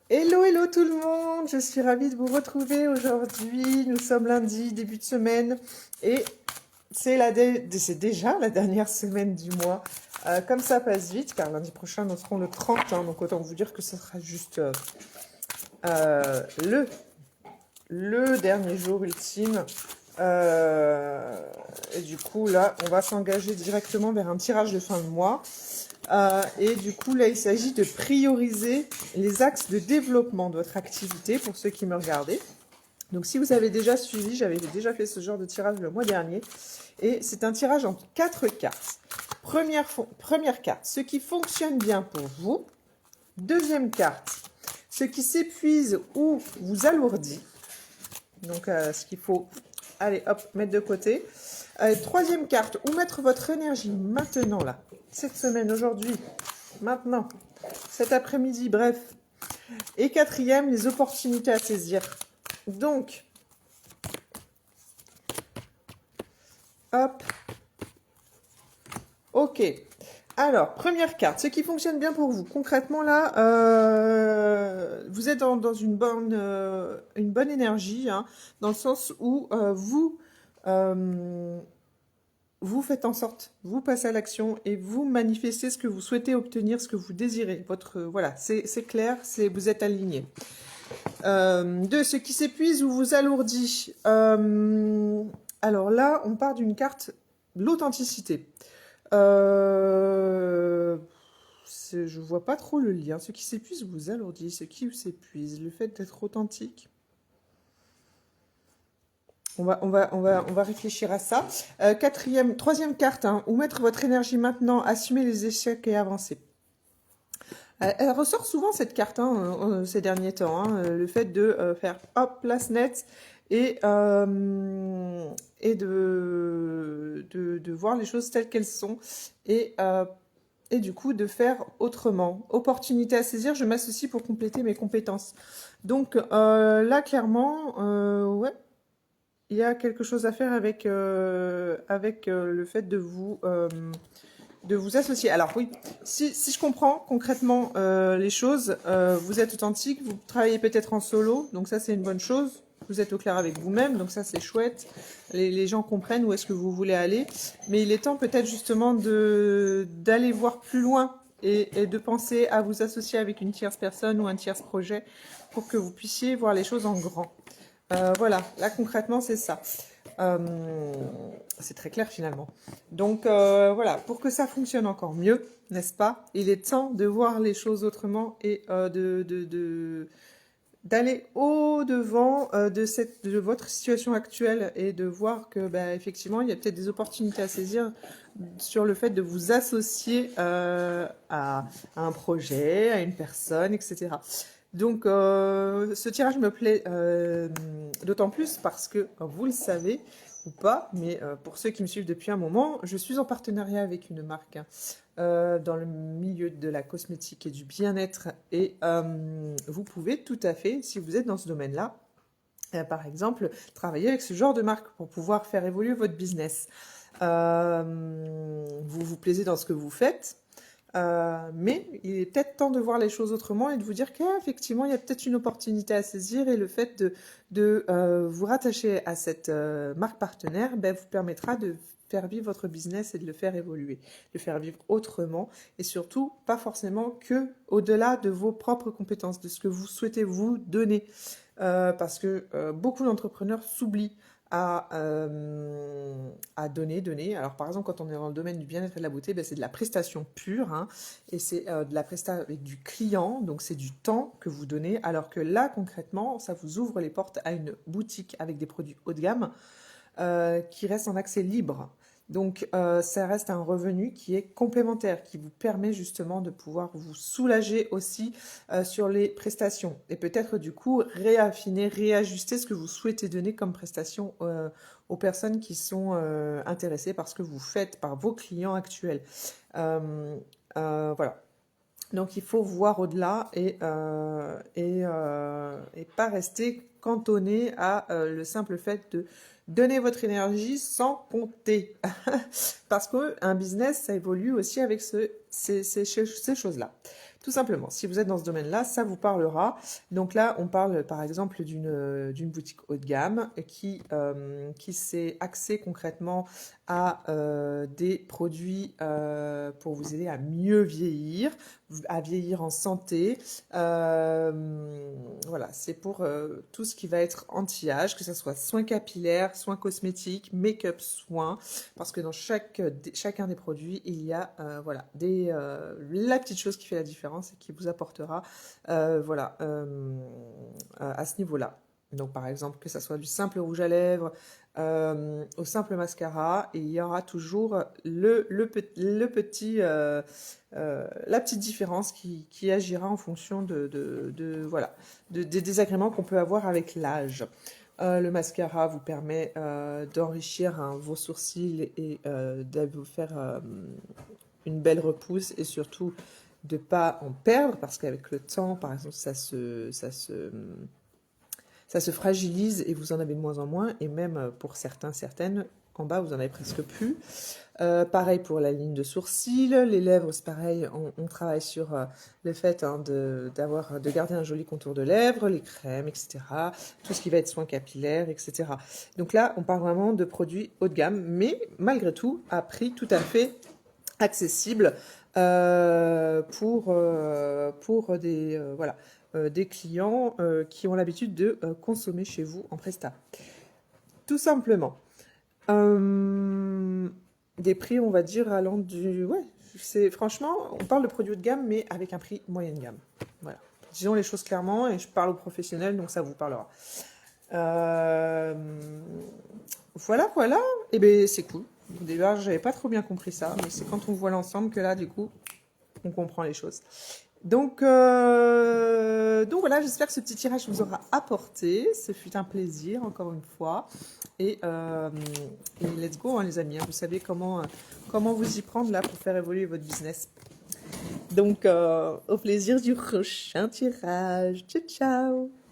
Hello, hello tout le monde, je suis ravie de vous retrouver aujourd'hui. Nous sommes lundi, début de semaine, et c'est déjà la dernière semaine du mois. Comme ça passe vite, car lundi prochain nous serons le 30, hein, donc autant vous dire que ce sera juste euh, le, le dernier jour ultime. Et du coup, là, on va s'engager directement vers un tirage de fin de mois. Et du coup, là, il s'agit de prioriser les axes de développement de votre activité pour ceux qui me regardaient. Donc, si vous avez déjà suivi, j'avais déjà fait ce genre de tirage le mois dernier. Et c'est un tirage en 4 cartes. Première carte, ce qui fonctionne bien pour vous. Deuxième carte, ce qui s'épuise ou vous alourdit. Donc, ce qu'il faut, allez, hop, mettre de côté. Troisième carte, où mettre votre énergie maintenant, là, cette semaine, aujourd'hui, maintenant, cet après-midi, bref. Et quatrième, les opportunités à saisir. Donc, hop, ok. Alors, première carte, ce qui fonctionne bien pour vous. Concrètement, là, vous êtes dans une bonne énergie, hein, dans le sens où euh, vous faites en sorte, vous passez à l'action et vous manifestez ce que vous souhaitez obtenir, ce que vous désirez. Voilà, c'est clair, vous êtes aligné. Deux, ce qui s'épuise ou vous alourdit. Alors là, on part d'une carte, l'authenticité. Je vois pas trop le lien. Ce qui s'épuise vous alourdit, ce qui s'épuise, le fait d'être authentique. On va réfléchir à ça. Troisième carte, hein, où mettre votre énergie maintenant, assumer les échecs et avancer. Elle ressort souvent cette carte, hein, ces derniers temps, hein, le fait de faire hop, place nette et de voir les choses telles qu'elles sont et du coup de faire autrement. Opportunité à saisir, je m'associe pour compléter mes compétences. Donc là, clairement, ouais, il y a quelque chose à faire avec, le fait de vous associer. Alors oui, si je comprends concrètement les choses, vous êtes authentique, vous travaillez peut-être en solo, donc ça c'est une bonne chose. Vous êtes au clair avec vous-même, donc ça c'est chouette. Les gens comprennent où est-ce que vous voulez aller. Mais il est temps peut-être justement d'aller voir plus loin et de penser à vous associer avec une tierce personne ou un tierce projet pour que vous puissiez voir les choses en grand. Voilà, là concrètement c'est ça. Euh, c'est très clair finalement. Donc voilà, pour que ça fonctionne encore mieux, n'est-ce pas? Il est temps de voir les choses autrement et d'aller au-devant de votre situation actuelle et de voir que bah, effectivement il y a peut-être des opportunités à saisir sur le fait de vous associer à un projet, à une personne, etc. Donc ce tirage me plaît d'autant plus parce que vous le savez ou pas, mais pour ceux qui me suivent depuis un moment, je suis en partenariat avec une marque, hein, dans le milieu de la cosmétique et du bien-être. Et vous pouvez tout à fait, si vous êtes dans ce domaine-là, par exemple, travailler avec ce genre de marque pour pouvoir faire évoluer votre business. Vous vous plaisez dans ce que vous faites, mais il est peut-être temps de voir les choses autrement et de vous dire qu'effectivement, il y a peut-être une opportunité à saisir et le fait de vous rattacher à cette marque partenaire ben, vous permettra de faire vivre votre business et de le faire évoluer, de le faire vivre autrement et surtout pas forcément que au-delà de vos propres compétences, de ce que vous souhaitez vous donner. Parce que beaucoup d'entrepreneurs s'oublient à donner. Alors par exemple, quand on est dans le domaine du bien-être et de la beauté, ben, c'est de la prestation pure, hein, et c'est de la prestation avec du client, donc c'est du temps que vous donnez, alors que là, concrètement, ça vous ouvre les portes à une boutique avec des produits haut de gamme qui restent en accès libre. Donc ça reste un revenu qui est complémentaire, qui vous permet justement de pouvoir vous soulager aussi sur les prestations et peut-être du coup réaffiner, réajuster ce que vous souhaitez donner comme prestation aux personnes qui sont intéressées par ce que vous faites, par vos clients actuels. Voilà. Donc il faut voir au-delà et pas rester cantonné à le simple fait de donner votre énergie sans compter. Parce qu'un business, ça évolue aussi avec ces choses-là. Tout simplement, si vous êtes dans ce domaine-là, ça vous parlera. Donc là, on parle par exemple d'une boutique haut de gamme qui s'est axée concrètement à des produits pour vous aider à mieux vieillir, à vieillir en santé. Voilà, c'est pour tout ce qui va être anti-âge, que ce soit soins capillaires, soins cosmétiques, make-up soins, parce que dans chacun des produits, il y a voilà, la petite chose qui fait la différence et qui vous apportera voilà, à ce niveau-là. Donc par exemple, que ce soit du simple rouge à lèvres au simple mascara, et il y aura toujours le petit, la petite différence qui agira en fonction voilà, des désagréments qu'on peut avoir avec l'âge. Le mascara vous permet d'enrichir vos sourcils et de vous faire une belle repousse, et surtout de ne pas en perdre, parce qu'avec le temps, par exemple, ça se fragilise et vous en avez de moins en moins, et même pour certaines, en bas, vous en avez presque plus. Pareil pour la ligne de sourcils, les lèvres, c'est pareil, on travaille sur le fait de garder un joli contour de lèvres, les crèmes, etc. Tout ce qui va être soins capillaires, etc. Donc là, on parle vraiment de produits haut de gamme, mais malgré tout, à prix tout à fait accessible pour des clients qui ont l'habitude de consommer chez vous en presta. Tout simplement. Des prix, on va dire, allant du... Ouais, franchement, on parle de produits haut de gamme, mais avec un prix moyenne gamme. Voilà. Disons les choses clairement, et je parle aux professionnels, donc ça vous parlera. Voilà, voilà. Et bien, c'est cool. Au départ, j'avais pas trop bien compris ça, mais c'est quand on voit l'ensemble que là, du coup, on comprend les choses. Donc voilà, j'espère que ce petit tirage vous aura apporté. Ce fut un plaisir, encore une fois. Et let's go, hein, les amis. Vous savez comment vous y prendre là pour faire évoluer votre business. Donc, au plaisir du prochain tirage. Ciao, ciao!